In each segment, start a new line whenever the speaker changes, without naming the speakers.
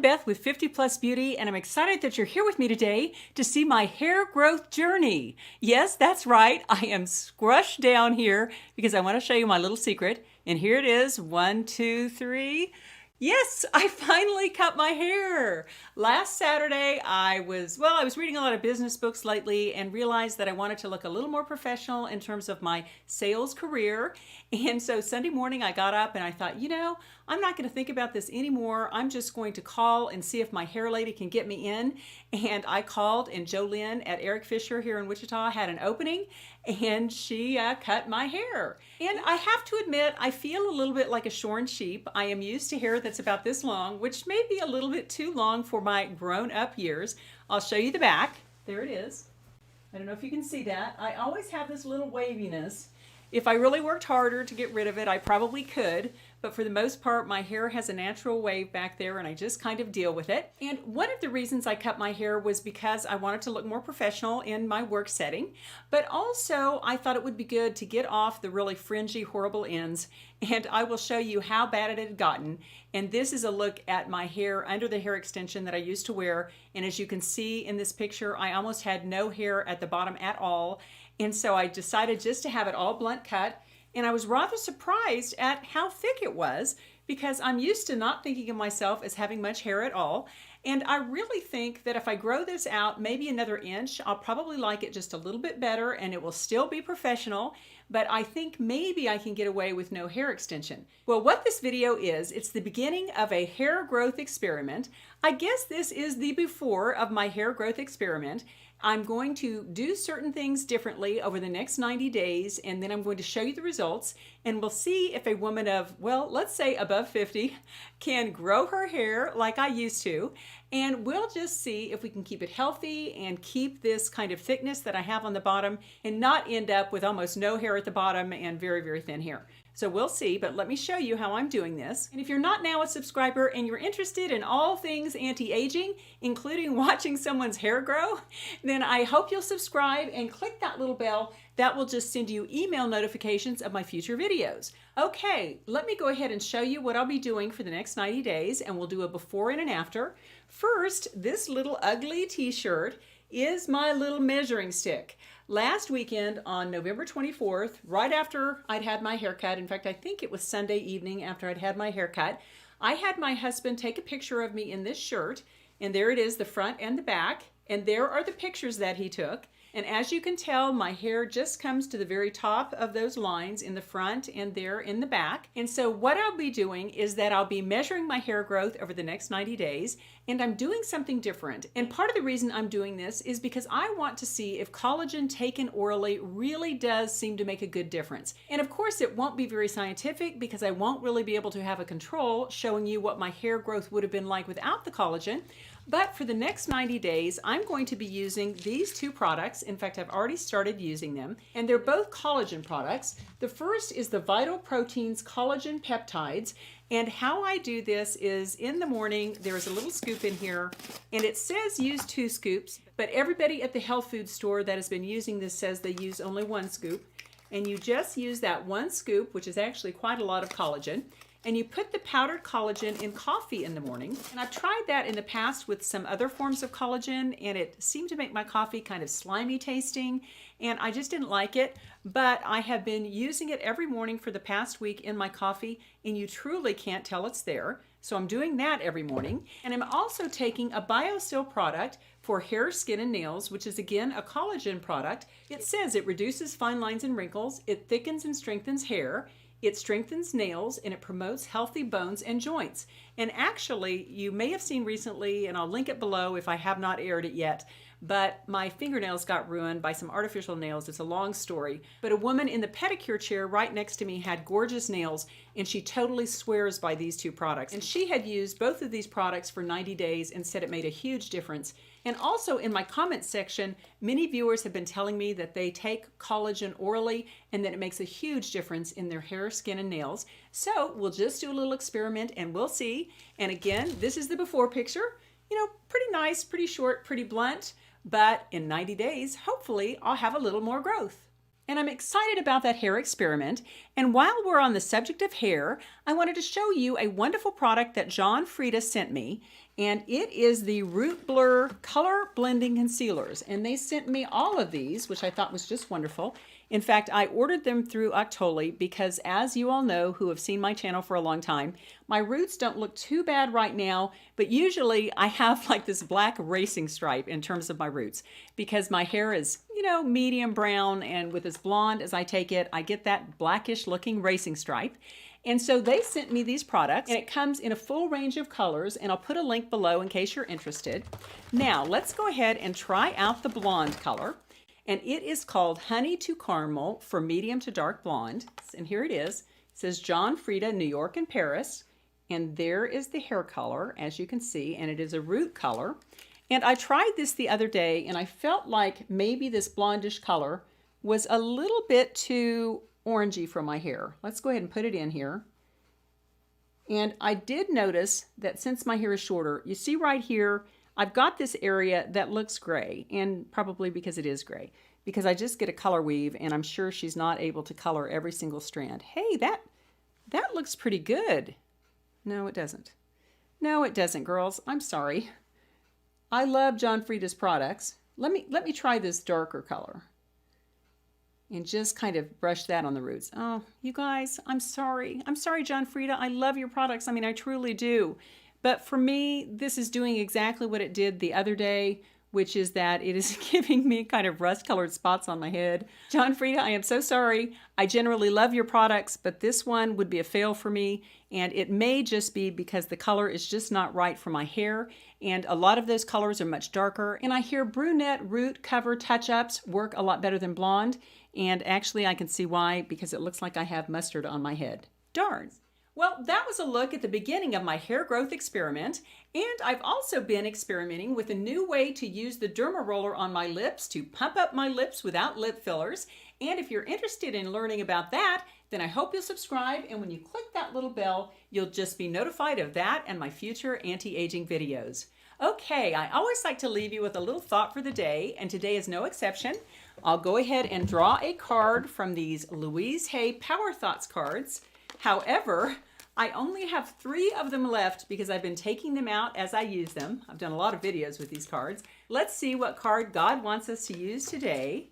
Beth with 50 Plus Beauty, and I'm excited that you're here with me today to see my hair growth journey. Yes, that's right. I am scrushed down here because I want to show you my little secret. And here it is. 1, 2, 3. Yes, I finally cut my hair. Last Saturday, I was reading a lot of business books lately and realized that I wanted to look a little more professional in terms of my sales career. And so Sunday morning, I got up and I thought, I'm not going to think about this anymore. I'm just going to call and see if my hair lady can get me in. And I called, and Jolynn at Eric Fisher here in Wichita had an opening, and she cut my hair. And I have to admit, I feel a little bit like a shorn sheep. I am used to hair that's about this long, which may be a little bit too long for my grown-up years. I'll show you the back. There it is. I don't know if you can see that. I always have this little waviness. If I really worked harder to get rid of it, I probably could, but for the most part, my hair has a natural wave back there and I just kind of deal with it. And one of the reasons I cut my hair was because I wanted to look more professional in my work setting, but also I thought it would be good to get off the really fringy, horrible ends, and I will show you how bad it had gotten. And this is a look at my hair under the hair extension that I used to wear, and as you can see in this picture, I almost had no hair at the bottom at all. And so I decided just to have it all blunt cut, and I was rather surprised at how thick it was because I'm used to not thinking of myself as having much hair at all. And I really think that if I grow this out maybe another inch, I'll probably like it just a little bit better and it will still be professional, but I think maybe I can get away with no hair extension. Well, what this video is, it's the beginning of a hair growth experiment. I guess this is the before of my hair growth experiment. I'm going to do certain things differently over the next 90 days, and then I'm going to show you the results, and we'll see if a woman of, well, let's say above 50 can grow her hair like I used to, and we'll just see if we can keep it healthy and keep this kind of thickness that I have on the bottom and not end up with almost no hair at the bottom and very, very thin hair. So we'll see, but let me show you how I'm doing this. And if you're not now a subscriber and you're interested in all things anti-aging, including watching someone's hair grow, then I hope you'll subscribe and click that little bell. That will just send you email notifications of my future videos. Okay, let me go ahead and show you what I'll be doing for the next 90 days, and we'll do a before and an after. First, this little ugly t-shirt is my little measuring stick. Last weekend on November 24th, right after I'd had my haircut, in fact, I think it was Sunday evening after I'd had my haircut, I had my husband take a picture of me in this shirt, and there it is, the front and the back, and there are the pictures that he took. And as you can tell, my hair just comes to the very top of those lines in the front and there in the back. And so what I'll be doing is that I'll be measuring my hair growth over the next 90 days, and I'm doing something different. And part of the reason I'm doing this is because I want to see if collagen taken orally really does seem to make a good difference. And of course, it won't be very scientific because I won't really be able to have a control showing you what my hair growth would have been like without the collagen. But for the next 90 days, I'm going to be using these two products. In fact, I've already started using them, and they're both collagen products. The first is the Vital Proteins Collagen Peptides, and how I do this is in the morning, there's a little scoop in here, and it says use 2 scoops, but everybody at the health food store that has been using this says they use only 1 scoop, and you just use that 1 scoop, which is actually quite a lot of collagen. And you put the powdered collagen in coffee in the morning. And I've tried that in the past with some other forms of collagen, and it seemed to make my coffee kind of slimy tasting, and I just didn't like it. But I have been using it every morning for the past week in my coffee, and you truly can't tell it's there. So I'm doing that every morning. And I'm also taking a BioSil product for hair, skin, and nails, which is again a collagen product. It says it reduces fine lines and wrinkles, it thickens and strengthens hair, it strengthens nails, and it promotes healthy bones and joints. And actually, you may have seen recently, and I'll link it below if I have not aired it yet, but my fingernails got ruined by some artificial nails. It's a long story. But a woman in the pedicure chair right next to me had gorgeous nails, and she totally swears by these two products. And she had used both of these products for 90 days and said it made a huge difference. And also in my comments section, many viewers have been telling me that they take collagen orally and that it makes a huge difference in their hair, skin, and nails. So we'll just do a little experiment and we'll see. And again, this is the before picture. Pretty nice, pretty short, pretty blunt. But in 90 days, hopefully, I'll have a little more growth. And I'm excited about that hair experiment. And while we're on the subject of hair, I wanted to show you a wonderful product that John Frieda sent me. and it is the Root Blur Color Blending Concealers. And they sent me all of these, which I thought was just wonderful. In fact, I ordered them through Octoly because, as you all know who have seen my channel for a long time, my roots don't look too bad right now, but usually I have like this black racing stripe in terms of my roots because my hair is, you know, medium brown, and with as blonde as I take it, I get that blackish looking racing stripe. And so they sent me these products, and it comes in a full range of colors, and I'll put a link below in case you're interested. Now, let's go ahead and try out the blonde color. And it is called Honey to Caramel for medium to dark blonde. And here it is. It says John Frieda, New York and Paris. And there is the hair color, as you can see, and it is a root color. And I tried this the other day, and I felt like maybe this blondish color was a little bit too orangey for my hair. Let's go ahead and put it in here. And I did notice that since my hair is shorter, you see right here, I've got this area that looks gray, and probably because it is gray, because I just get a color weave, and I'm sure she's not able to color every single strand. Hey, that looks pretty good. No, it doesn't. No, it doesn't, girls. I'm sorry. I love John Frieda's products. Let me try this darker color and just kind of brush that on the roots. Oh, you guys, I'm sorry. I'm sorry, John Frieda. I love your products. I mean, I truly do. But for me, this is doing exactly what it did the other day, which is that it is giving me kind of rust-colored spots on my head. John Frieda, I am so sorry. I generally love your products, but this one would be a fail for me. And it may just be because the color is just not right for my hair. And a lot of those colors are much darker. And I hear brunette root cover touch-ups work a lot better than blonde. And actually, I can see why, because it looks like I have mustard on my head. Darn. Well, that was a look at the beginning of my hair growth experiment, and I've also been experimenting with a new way to use the derma roller on my lips to pump up my lips without lip fillers. And if you're interested in learning about that, then I hope you'll subscribe, and when you click that little bell, you'll just be notified of that and my future anti-aging videos. Okay, I always like to leave you with a little thought for the day, and today is no exception. I'll go ahead and draw a card from these Louise Hay Power Thoughts cards. However, I only have 3 of them left because I've been taking them out as I use them. I've done a lot of videos with these cards. Let's see what card God wants us to use today.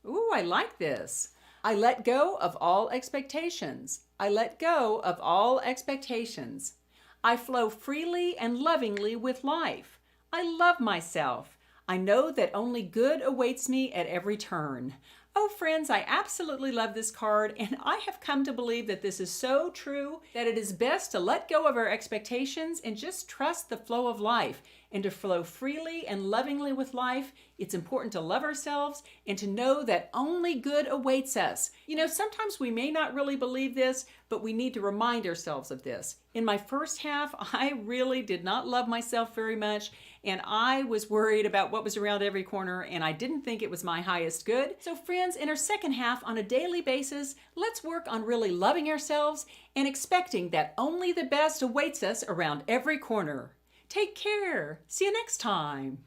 Ooh, I like this. I let go of all expectations. I let go of all expectations. I flow freely and lovingly with life. I love myself. I know that only good awaits me at every turn. Oh, friends, I absolutely love this card, and I have come to believe that this is so true that it is best to let go of our expectations and just trust the flow of life. And to flow freely and lovingly with life, it's important to love ourselves and to know that only good awaits us. You know, sometimes we may not really believe this, but we need to remind ourselves of this. In my first half, I really did not love myself very much, and I was worried about what was around every corner, and I didn't think it was my highest good. So friends, in our second half, on a daily basis, let's work on really loving ourselves and expecting that only the best awaits us around every corner. Take care. See you next time.